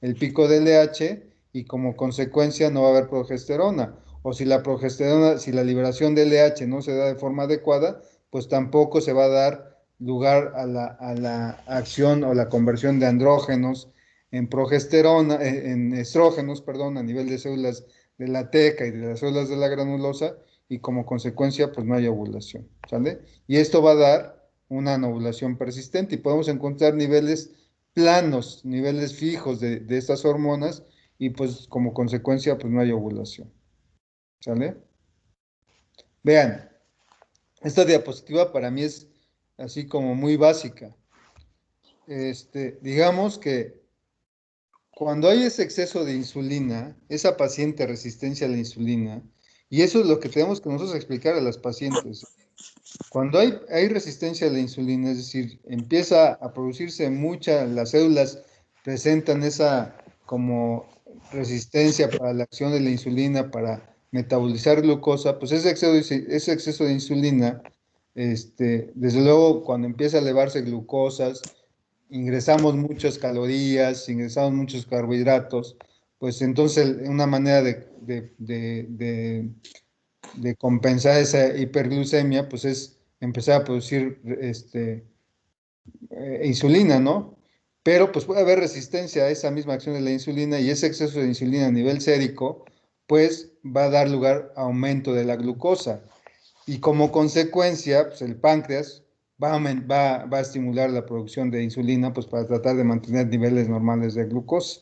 el pico de LH y como consecuencia no va a haber progesterona. O si la progesterona, si la liberación de LH no se da de forma adecuada, pues tampoco se va a dar lugar a la acción o la conversión de andrógenos en progesterona, en estrógenos, perdón, a nivel de células de la teca y de las células de la granulosa, y como consecuencia, pues no hay ovulación, ¿sale? Y esto va a dar una anovulación persistente y podemos encontrar niveles planos, niveles fijos de estas hormonas y pues como consecuencia pues no hay ovulación. ¿Sale? Vean, esta diapositiva para mí es así como muy básica. Digamos que cuando hay ese exceso de insulina, esa paciente resistencia a la insulina, y eso es lo que tenemos que nosotros explicar a las pacientes. Cuando hay resistencia a la insulina, es decir, empieza a producirse mucha, las células presentan esa como resistencia para la acción de la insulina para metabolizar glucosa, pues ese exceso de insulina, desde luego cuando empieza a elevarse glucosas, ingresamos muchas calorías, ingresamos muchos carbohidratos, pues entonces una manera de compensar esa hiperglucemia, pues es empezar a producir insulina, ¿no? Pero pues puede haber resistencia a esa misma acción de la insulina y ese exceso de insulina a nivel sérico, pues va a dar lugar a aumento de la glucosa. Y como consecuencia, pues el páncreas va a estimular la producción de insulina, pues para tratar de mantener niveles normales de glucosa.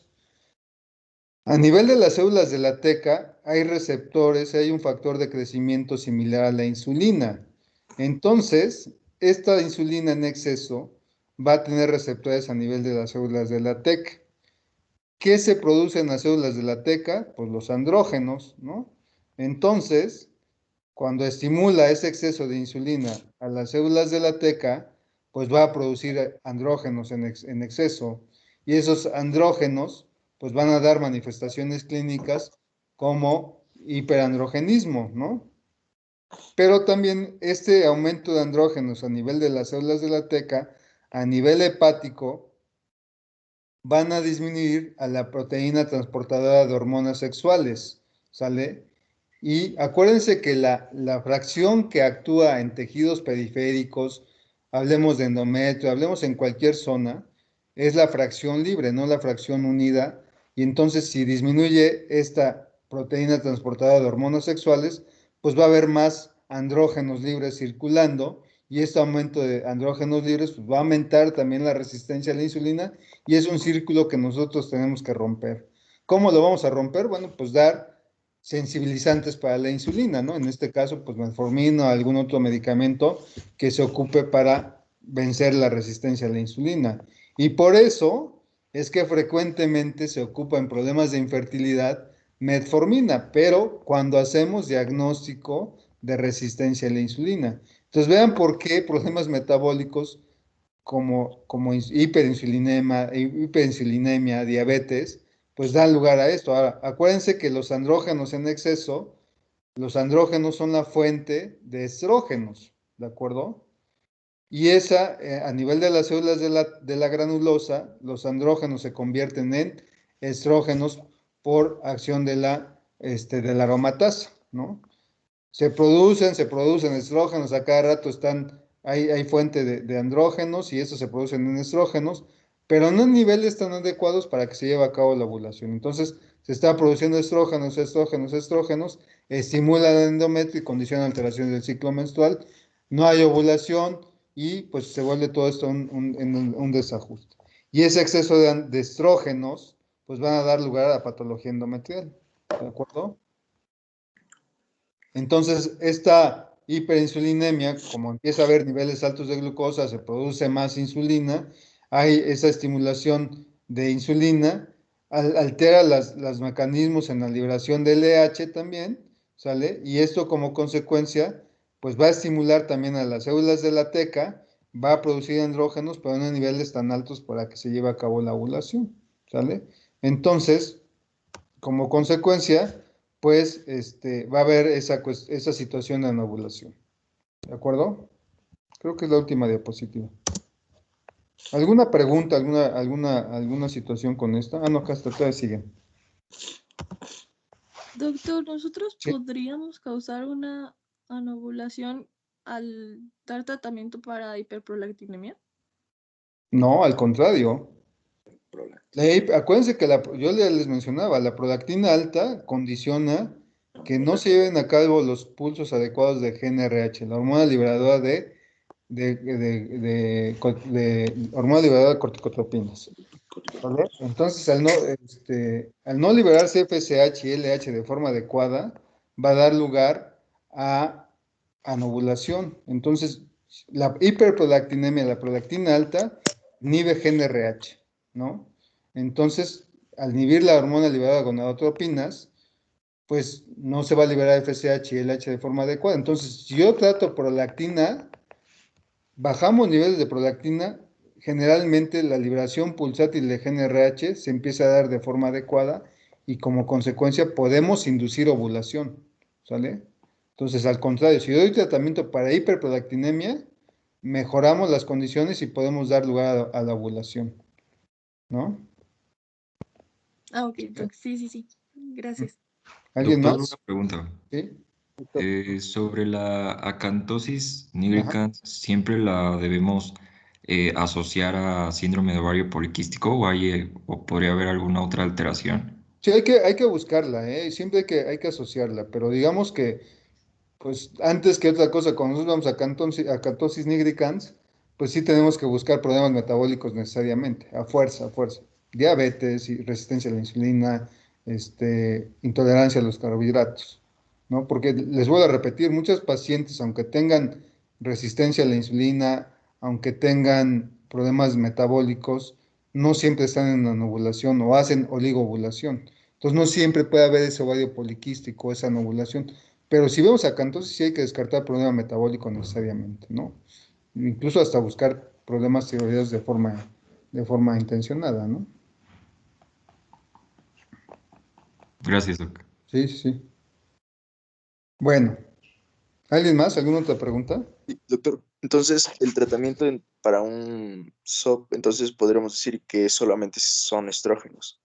A nivel de las células de la teca, hay receptores, hay un factor de crecimiento similar a la insulina. Entonces, esta insulina en exceso va a tener receptores a nivel de las células de la teca. ¿Qué se produce en las células de la teca? Pues los andrógenos, ¿no? Entonces, cuando estimula ese exceso de insulina a las células de la teca, pues va a producir andrógenos en exceso. Y esos andrógenos, pues van a dar manifestaciones clínicas como hiperandrogenismo, ¿no? Pero también este aumento de andrógenos a nivel de las células de la teca, a nivel hepático, van a disminuir a la proteína transportadora de hormonas sexuales, ¿sale? Y acuérdense que la fracción que actúa en tejidos periféricos, hablemos de endometrio, hablemos en cualquier zona, es la fracción libre, no la fracción unida. Y entonces si disminuye esta proteína transportadora de hormonas sexuales, pues va a haber más andrógenos libres circulando y este aumento de andrógenos libres pues, va a aumentar también la resistencia a la insulina y es un círculo que nosotros tenemos que romper. ¿Cómo lo vamos a romper? Bueno, pues dar sensibilizantes para la insulina, ¿no? En este caso, pues metformina o algún otro medicamento que se ocupe para vencer la resistencia a la insulina. Y por eso es que frecuentemente se ocupa en problemas de infertilidad metformina, pero cuando hacemos diagnóstico de resistencia a la insulina. Entonces vean por qué problemas metabólicos como hiperinsulinemia, diabetes, pues dan lugar a esto. Ahora, acuérdense que los andrógenos en exceso, los andrógenos son la fuente de estrógenos, ¿de acuerdo? Y esa, a nivel de las células de la granulosa, los andrógenos se convierten en estrógenos por acción de la aromatasa, ¿no? Se producen estrógenos, a cada rato hay fuente de andrógenos y estos se producen en estrógenos, pero no en niveles tan adecuados para que se lleve a cabo la ovulación. Entonces, se está produciendo estrógenos, estimula el endometrio y condiciona alteraciones del ciclo menstrual, no hay ovulación y pues se vuelve todo esto un desajuste. Y ese exceso de estrógenos, pues van a dar lugar a patología endometrial, ¿de acuerdo? Entonces, esta hiperinsulinemia, como empieza a haber niveles altos de glucosa, se produce más insulina, hay esa estimulación de insulina, altera los mecanismos en la liberación de LH también, ¿sale? Y esto como consecuencia, pues va a estimular también a las células de la teca, va a producir andrógenos, pero no a niveles tan altos para que se lleve a cabo la ovulación, ¿sale? Entonces, como consecuencia, pues va a haber esa situación de anovulación. ¿De acuerdo? Creo que es la última diapositiva. ¿Alguna pregunta, alguna situación con esta? Ah, no, acá está, todavía siguen. Doctor, ¿nosotros Sí. podríamos causar una anovulación al dar tratamiento para hiperprolactinemia? No, al contrario. Acuérdense que yo les mencionaba, la prolactina alta condiciona que no se lleven a cabo los pulsos adecuados de GnRH, la hormona liberadora de de hormona liberadora de corticotropinas. ¿Vale? Entonces, al no liberarse FSH y LH de forma adecuada, va a dar lugar a anovulación. Entonces, la hiperprolactinemia, la prolactina alta, inhibe GnRH, ¿no? Entonces, al inhibir la hormona liberada de gonadotropinas, pues no se va a liberar FSH y LH de forma adecuada. Entonces, si yo trato prolactina, bajamos niveles de prolactina, generalmente la liberación pulsátil de GnRH se empieza a dar de forma adecuada y como consecuencia podemos inducir ovulación, ¿sale? Entonces, al contrario, si yo doy tratamiento para hiperprolactinemia, mejoramos las condiciones y podemos dar lugar a la ovulación, ¿no? Ah, ok, entonces, sí. Gracias. ¿Alguien Doctor, más? una pregunta. ¿Sí? Sobre la acantosis Ajá. nigricans, ¿siempre la debemos asociar a síndrome de ovario poliquístico o podría haber alguna otra alteración? Sí, hay que buscarla, ¿eh? Siempre hay que asociarla, pero digamos que pues antes que otra cosa, cuando nosotros vamos a catosis nigricans, pues sí tenemos que buscar problemas metabólicos necesariamente, a fuerza, a fuerza. Diabetes, y resistencia a la insulina, intolerancia a los carbohidratos, ¿no? Porque les voy a repetir, muchos pacientes, aunque tengan resistencia a la insulina, aunque tengan problemas metabólicos, no siempre están en anovulación o hacen oligovulación. Entonces no siempre puede haber ese ovario poliquístico, esa anovulación. Pero si vemos acá, entonces sí hay que descartar problema metabólico necesariamente, ¿no? Incluso hasta buscar problemas tiroideos de forma intencionada, ¿no? Gracias, doc. Sí, sí, sí. Bueno, ¿alguien más? ¿Alguna otra pregunta? Sí, doctor, entonces el tratamiento para un SOP, entonces podríamos decir que solamente son estrógenos,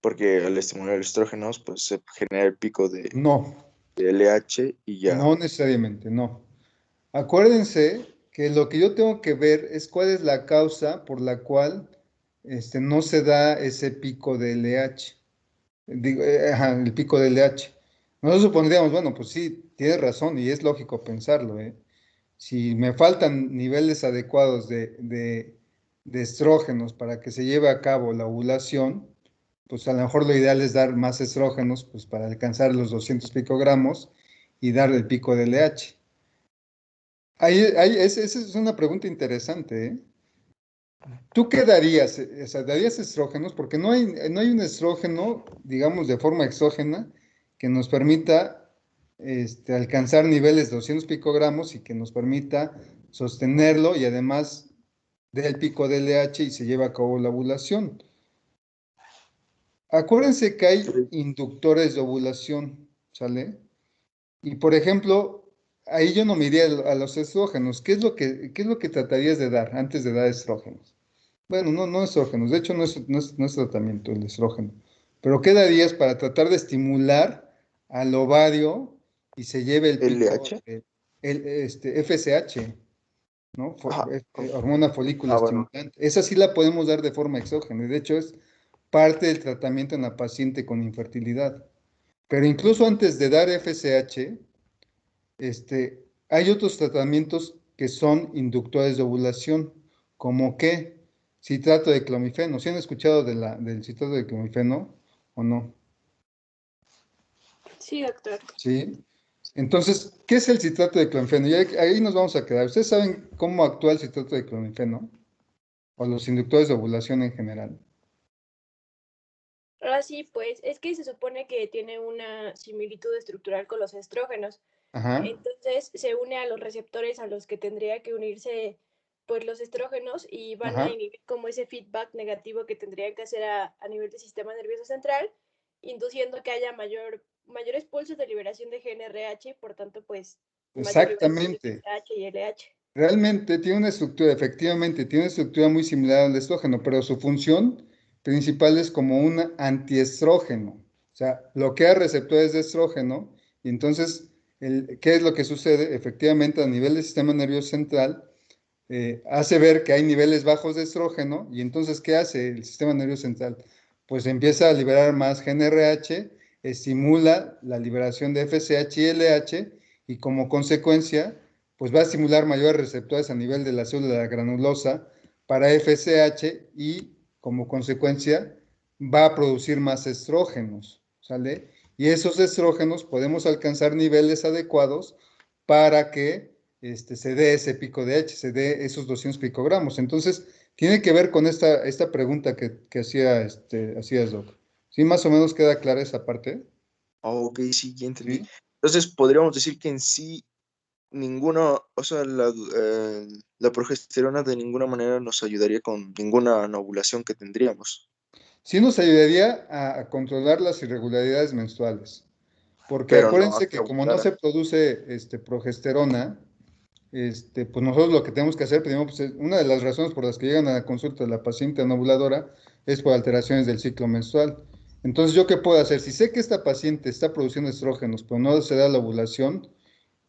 porque al estimular estrógenos, pues se genera el pico No, de LH y ya. no necesariamente, no. Acuérdense que lo que yo tengo que ver es cuál es la causa por la cual no se da ese pico de LH. Digo, ajá, el pico de LH. Nosotros supondríamos, bueno, pues sí, tienes razón y es lógico pensarlo, ¿eh? Si me faltan niveles adecuados de estrógenos para que se lleve a cabo la ovulación, pues a lo mejor lo ideal es dar más estrógenos, pues para alcanzar los 200 picogramos y dar el pico de LH. Esa es una pregunta interesante, ¿eh? ¿Tú qué darías? O sea, ¿darías estrógenos? Porque no hay un estrógeno, digamos, de forma exógena que nos permita alcanzar niveles de 200 picogramos y que nos permita sostenerlo y además del pico de LH y se lleva a cabo la ovulación. Acuérdense que hay inductores de ovulación, ¿sale? Y por ejemplo, ahí yo no me iría a los estrógenos. ¿Qué es lo que tratarías de dar antes de dar estrógenos? Bueno, no estrógenos, de hecho no es tratamiento el estrógeno, pero ¿qué darías para tratar de estimular al ovario y se lleve el pico, LH. FSH, ¿no? Ajá. Hormona folículo Bueno. estimulante. Esa sí la podemos dar de forma exógena, y de hecho es parte del tratamiento en la paciente con infertilidad. Pero incluso antes de dar FSH, hay otros tratamientos que son inductores de ovulación, como que citrato de clomifeno. ¿Sí han escuchado del citrato de clomifeno o no? Sí, doctor. Sí. Entonces, ¿qué es el citrato de clomifeno? Y ahí nos vamos a quedar. ¿Ustedes saben cómo actúa el citrato de clomifeno? O los inductores de ovulación en general. Ah, sí, pues es que se supone que tiene una similitud estructural con los estrógenos. Ajá, Entonces se une a los receptores a los que tendría que unirse pues los estrógenos y van a ajá. inhibir como ese feedback negativo que tendrían que hacer a nivel del sistema nervioso central, induciendo que haya mayores pulsos de liberación de GnRH y por tanto pues mayor liberación de Exactamente. FSH y LH. Realmente tiene una estructura, efectivamente, tiene una estructura muy similar al estrógeno, pero su función principal es como un antiestrógeno. O sea, bloquea receptores de estrógeno y entonces, ¿qué es lo que sucede? Efectivamente, a nivel del sistema nervioso central, hace ver que hay niveles bajos de estrógeno y entonces, ¿qué hace el sistema nervioso central? Pues empieza a liberar más GnRH, estimula la liberación de FSH y LH y como consecuencia pues va a estimular mayores receptores a nivel de la célula granulosa para FSH y como consecuencia va a producir más estrógenos, ¿sale? Y esos estrógenos podemos alcanzar niveles adecuados para que se dé ese pico de H, se dé esos 200 picogramos. Entonces, tiene que ver con esta pregunta que hacías, Doc. ¿Sí más o menos queda clara esa parte? Ok, sí, ya entendí. ¿Sí? Entonces, podríamos decir que en sí ninguna, o sea, la progesterona de ninguna manera nos ayudaría con ninguna anovulación que tendríamos. Sí nos ayudaría a controlar las irregularidades menstruales, porque Pero no a acuérdense que que como no ovulara. se produce progesterona, pues nosotros lo que tenemos que hacer primero, pues, una de las razones por las que llegan a la consulta de la paciente anovladora es por alteraciones del ciclo menstrual. Entonces, ¿yo qué puedo hacer? Si sé que esta paciente está produciendo estrógenos, pero no se da la ovulación,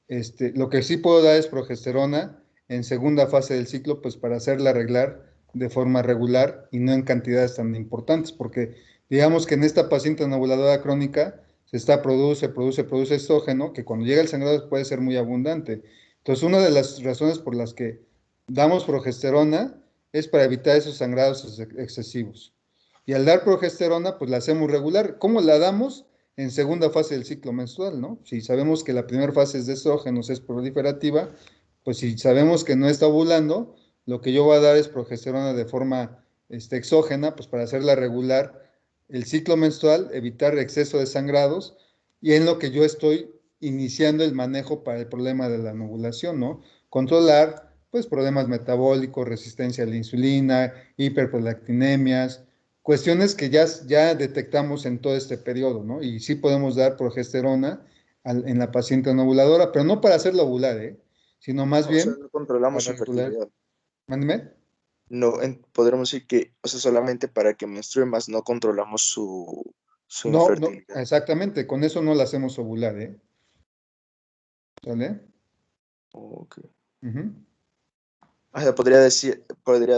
lo que sí puedo dar es progesterona en segunda fase del ciclo, pues para hacerla arreglar de forma regular y no en cantidades tan importantes, porque digamos que en esta paciente anovladora crónica se produce estrógeno, que cuando llega el sangrado puede ser muy abundante. Entonces, una de las razones por las que damos progesterona es para evitar esos sangrados excesivos. Y al dar progesterona, pues la hacemos regular. ¿Cómo la damos? En segunda fase del ciclo menstrual, ¿no? Si sabemos que la primera fase es de estrógenos, es proliferativa, pues si sabemos que no está ovulando, lo que yo voy a dar es progesterona de forma exógena, pues para hacerla regular el ciclo menstrual, evitar exceso de sangrados, y en lo que yo estoy iniciando el manejo para el problema de la ovulación, ¿no? Controlar, pues, problemas metabólicos, resistencia a la insulina, hiperprolactinemias, cuestiones que ya detectamos en todo este periodo, ¿no? Y sí podemos dar progesterona en la paciente no ovuladora, pero no para hacerla ovular, sino más O sea, bien no controlamos para su regular. fertilidad. Mándeme. No, podríamos decir que, o sea, solamente para que menstrue más no controlamos su No, no, infertilidad. exactamente, con eso no la hacemos ovular, ¿sale? Ok. Ujú. O sea, podría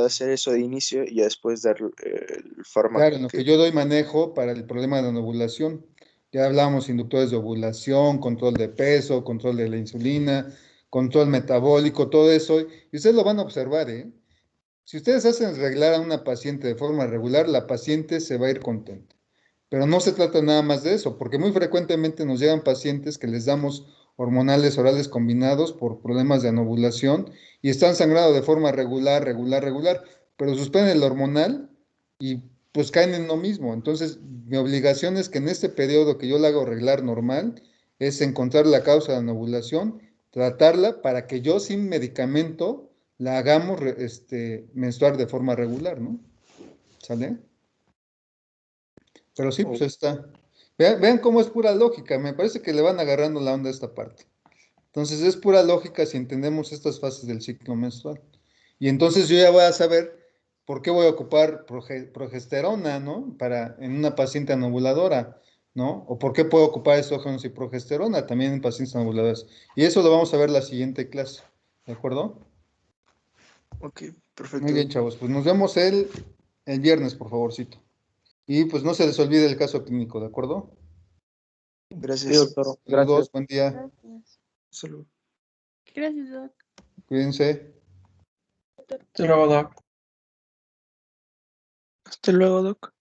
hacer eso de inicio y ya después dar el Claro, fármaco en lo que que... yo doy manejo para el problema de la ovulación. Ya hablábamos inductores de ovulación, control de peso, control de la insulina, control metabólico, todo eso. Y ustedes lo van a observar, ¿eh? Si ustedes hacen arreglar a una paciente de forma regular, la paciente se va a ir contenta. Pero no se trata nada más de eso, porque muy frecuentemente nos llegan pacientes que les damos hormonales orales combinados por problemas de anovulación y están sangrando de forma regular, pero suspenden el hormonal y pues caen en lo mismo. Entonces, mi obligación es que en este periodo que yo la hago arreglar normal, es encontrar la causa de la anovulación, tratarla para que yo sin medicamento la hagamos menstruar de forma regular, ¿no? ¿Sale? Pero sí, pues Oh, está. Vean cómo es pura lógica. Me parece que le van agarrando la onda a esta parte. Entonces es pura lógica si entendemos estas fases del ciclo menstrual. Y entonces yo ya voy a saber por qué voy a ocupar progesterona, ¿no? En una paciente anovuladora, ¿no? O por qué puedo ocupar estrógenos y progesterona también en pacientes anovuladoras. Y eso lo vamos a ver la siguiente clase. ¿De acuerdo? ok, Muy perfecto, bien, doctor. chavos. Pues nos vemos el viernes, por favorcito. Y pues no se les olvide el caso clínico, ¿de acuerdo? Sí, Gracias. doctor, gracias. Saludos, buen día. Gracias. Salud. Gracias, Doc. Cuídense. Hasta luego, Doc. Hasta luego, Doc.